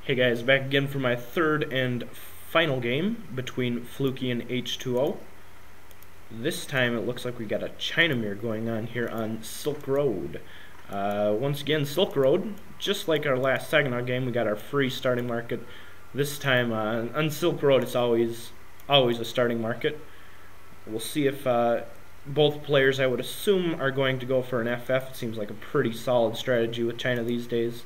Hey guys, back again for my third and final game between Flooky and H2O. This time it looks like we got a China mirror going on here on Silkroad. Once again, Silkroad, just like our last Saginaw game, we got our free starting market. This time on Silkroad it's always a starting market. We'll see if both players, I would assume, are going to go for an FF. It seems like a pretty solid strategy with China these days.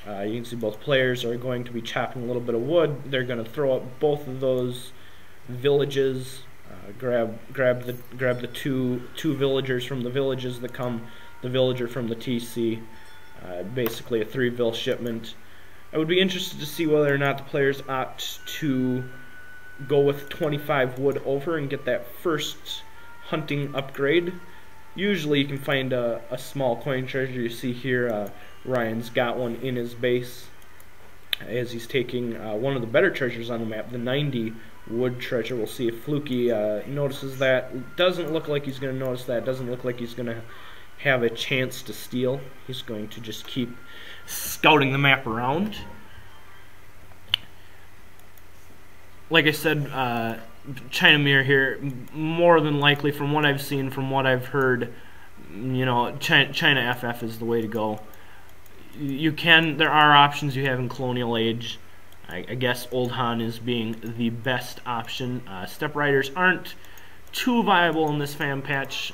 You can see both players are going to be chopping a little bit of wood. They're going to throw up both of those villages, grab the two villagers from the villages that come, the villager from the TC, basically a 3-vill shipment. I would be interested to see whether or not the players opt to go with 25 wood over and get that first hunting upgrade. Usually you can find a small coin treasure. You see here Ryan's got one in his base as he's taking one of the better treasures on the map, the 90 wood treasure. We'll see if Flooky notices that. Doesn't look like he's going to notice that. Doesn't look like he's going to have a chance to steal. He's going to just keep scouting the map around. Like I said, China mirror here, more than likely, from what I've seen, from what I've heard, you know, China FF is the way to go. There are options you have in Colonial Age. I guess Old Han is being the best option. Step Riders aren't too viable in this fan patch.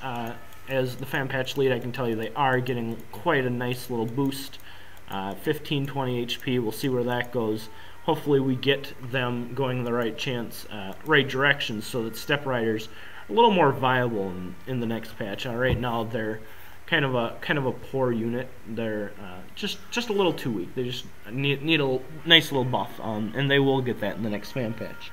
As the fan patch lead, I can tell you they are getting quite a nice little boost. 15-20 HP, we'll see where that goes. Hopefully we get them going in the right direction, so that Step Riders are a little more viable in the next patch. Right now they're kind of a poor unit. They're just a little too weak. They just need a nice little buff, and they will get that in the next fan patch.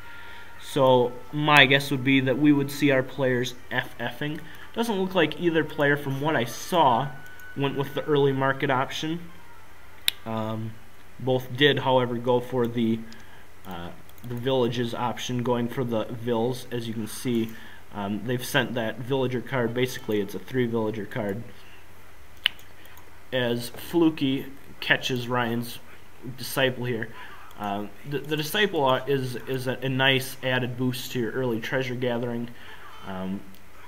So my guess would be that we would see our players FFing. Doesn't look like either player, from what I saw, went with the early market option. Both did, however, go for the villages option, going for the vills. As you can see, they've sent that villager card. Basically, it's a 3-villager card. As Flooky catches Ryan's disciple here, the disciple is a nice added boost to your early treasure gathering.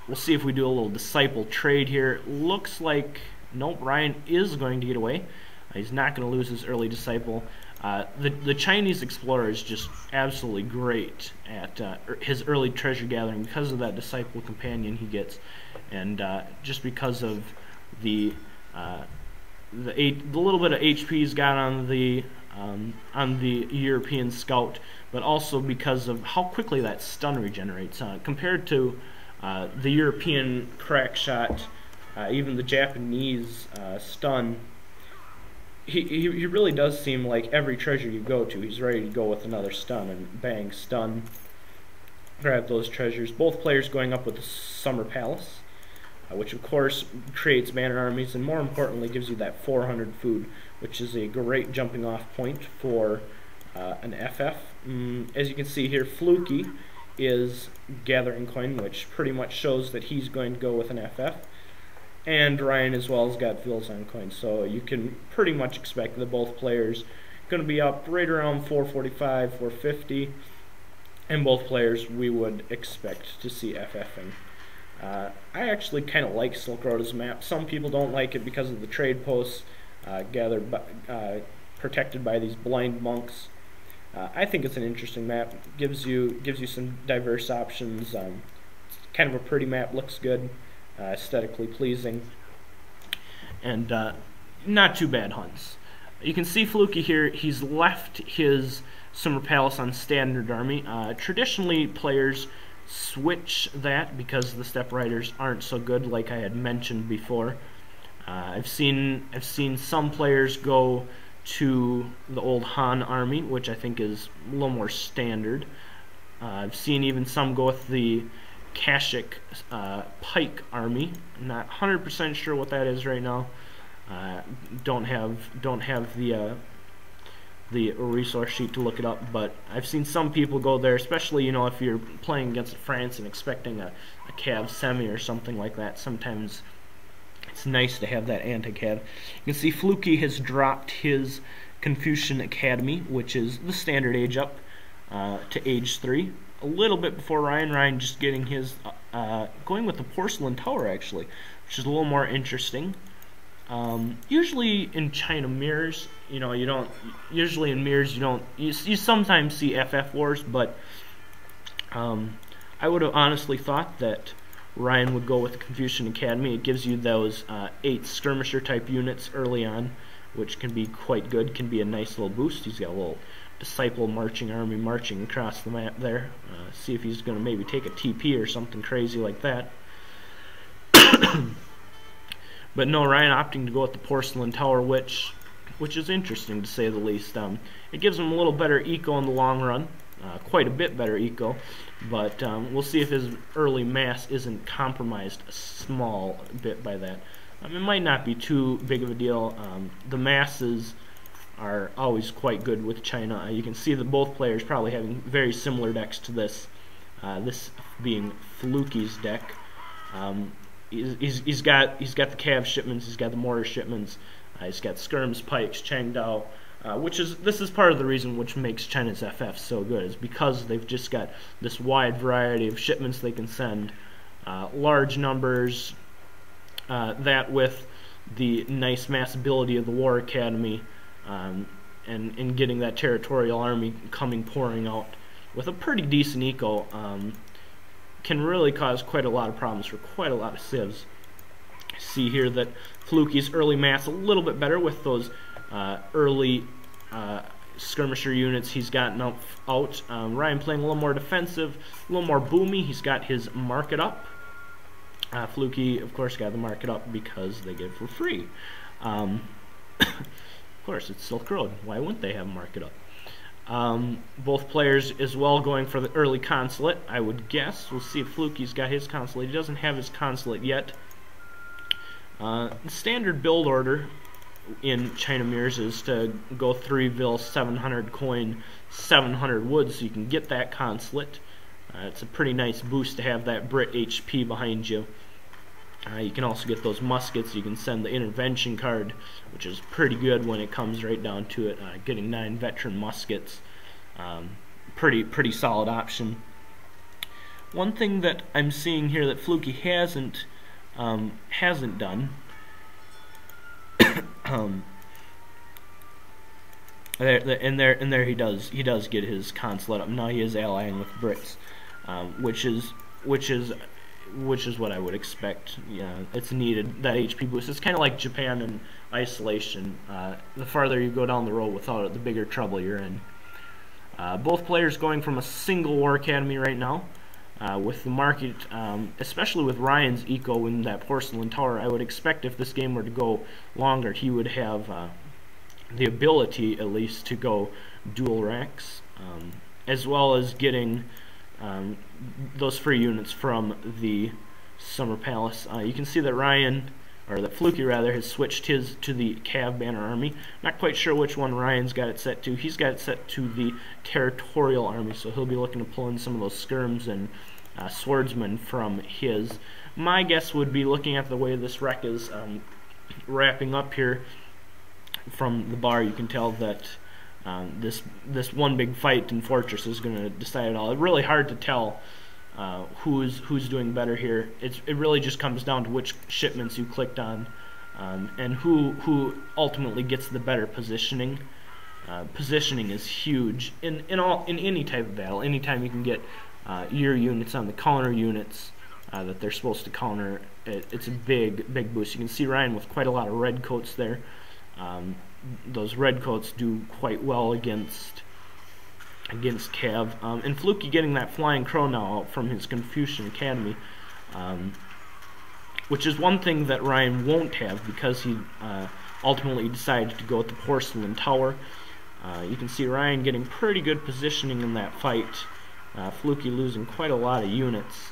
We'll see if we do a little disciple trade here. Looks like nope, Ryan is going to get away. He's not going to lose his early disciple. The Chinese explorer is just absolutely great at his early treasure gathering because of that disciple companion he gets, and just because of the little bit of HP he's got on the European scout, but also because of how quickly that stun regenerates compared to the European crack shot, even the Japanese stun. He really does seem like every treasure you go to, he's ready to go with another stun, and bang, stun, grab those treasures. Both players going up with the Summer Palace, which of course creates banner armies, and more importantly gives you that 400 food, which is a great jumping off point for an FF. As you can see here, Flooky is gathering coin, which pretty much shows that he's going to go with an FF. And Ryan as well has got vills on coins, so you can pretty much expect that both players are going to be up right around 445, 450, and both players we would expect to see FFing. I actually kind of like Silkroad as a map. Some people don't like it because of the trade posts protected by these blind monks. I think it's an interesting map. Gives you some diverse options. It's kind of a pretty map, looks good. Aesthetically pleasing, and not too bad hunts. You can see Flooky here, he's left his Summer Palace on Standard Army. Traditionally players switch that because the Step Riders aren't so good, like I had mentioned before. I've seen some players go to the Old Han army, which I think is a little more standard. I've seen even some go with the Kashik Pike army. I'm not 100% sure what that is right now. Don't have the resource sheet to look it up, but I've seen some people go there, especially, you know, if you're playing against France and expecting a cav semi or something like that. Sometimes it's nice to have that anti-cav. You can see Flooky has dropped his Confucian Academy, which is the standard age up to age 3. A little bit before Ryan. Ryan just getting his going with the Porcelain Tower, actually, which is a little more interesting. Usually in China mirrors, you don't. Usually in mirrors, you sometimes see FF wars, but I would have honestly thought that Ryan would go with the Confucian Academy. It gives you those 8 skirmisher type units early on, which can be quite good. Can be a nice little boost. He's got a little disciple marching army marching across the map there. See if he's going to maybe take a TP or something crazy like that. But no, Ryan opting to go with the Porcelain Tower, which is interesting to say the least. It gives him a little better eco in the long run, quite a bit better eco, but we'll see if his early mass isn't compromised a small bit by that. It might not be too big of a deal. The masses are always quite good with China. You can see that both players probably having very similar decks to this. This being Flooky's deck. He's got the cav shipments. He's got the mortar shipments. He's got skirms, pikes, Changdao. This is part of the reason which makes China's FF so good, is because they've just got this wide variety of shipments they can send, large numbers. That with the nice massability of the War Academy, and getting that territorial army pouring out with a pretty decent eco, can really cause quite a lot of problems for quite a lot of civs. See here that Flooky's early mass a little bit better with those early skirmisher units he's gotten out. Ryan playing a little more defensive, a little more boomy. He's got his market up. Flooky, of course, got the market up because they get it for free. Of course, it's Silkroad. Why wouldn't they have market up? Both players as well going for the early consulate, I would guess. We'll see if Flooky's got his consulate. He doesn't have his consulate yet. Standard build order in China Mirrors is to go 3 vil, 700 coin, 700 wood, so you can get that consulate. It's a pretty nice boost to have that Brit HP behind you. You can also get those muskets. You can send the intervention card, which is pretty good when it comes right down to it. Getting 9 veteran muskets, pretty solid option. One thing that I'm seeing here that Flooky hasn't done. There he does get his consulate up. Now he is allying with Brits, which is what I would expect. Yeah, it's needed, that HP boost. It's kind of like Japan and isolation. The farther you go down the road without it, the bigger trouble you're in. Both players going from a single War Academy right now. With the market, especially with Ryan's eco in that Porcelain Tower, I would expect if this game were to go longer, he would have the ability, at least, to go dual racks, as well as getting those free units from the Summer Palace. You can see that that Flooky rather, has switched his to the Cav Banner Army. Not quite sure which one Ryan's got it set to. He's got it set to the Territorial Army, so he'll be looking to pull in some of those skirms and swordsmen from his. My guess would be, looking at the way this wreck is wrapping up here from the bar, you can tell that this one big fight in Fortress is going to decide it all. It's really hard to tell who's doing better here. It really just comes down to which shipments you clicked on, and who ultimately gets the better positioning. Positioning is huge in any type of battle. Anytime you can get your units on the counter units that they're supposed to counter, it's a big boost. You can see Ryan with quite a lot of red coats there. Those red coats do quite well against Cav, and Flooky getting that Flying Crow now out from his Confucian Academy, which is one thing that Ryan won't have because he ultimately decided to go with the Porcelain Tower. You can see Ryan getting pretty good positioning in that fight. Flooky losing quite a lot of units,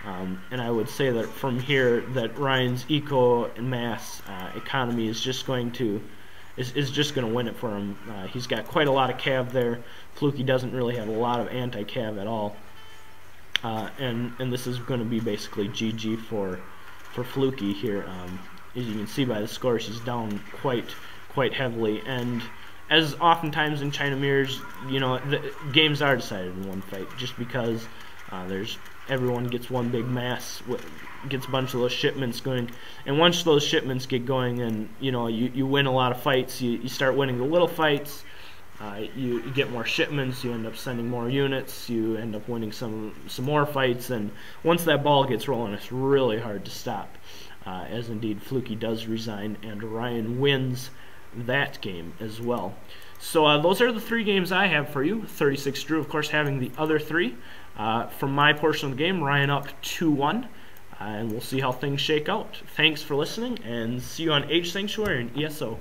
and I would say that from here that Ryan's eco and mass economy is just going to win it for him. He's got quite a lot of cav there. Flooky doesn't really have a lot of anti-cav at all, and this is going to be basically GG for Flooky here. As you can see by the scores, he's down quite heavily, and as oftentimes in China Mirrors, you know, the games are decided in one fight, just because everyone gets one big mass, gets a bunch of those shipments going, and once those shipments get going, and you know, you win a lot of fights, you start winning the little fights, you get more shipments, you end up sending more units, you end up winning some more fights, and once that ball gets rolling, it's really hard to stop, as indeed Flooky does resign, and Ryan wins that game as well. So those are the 3 games I have for you. 36 Drew, of course, having the other 3. From my portion of the game, Ryan up 2-1, and we'll see how things shake out. Thanks for listening, and see you on Age Sanctuary and ESO.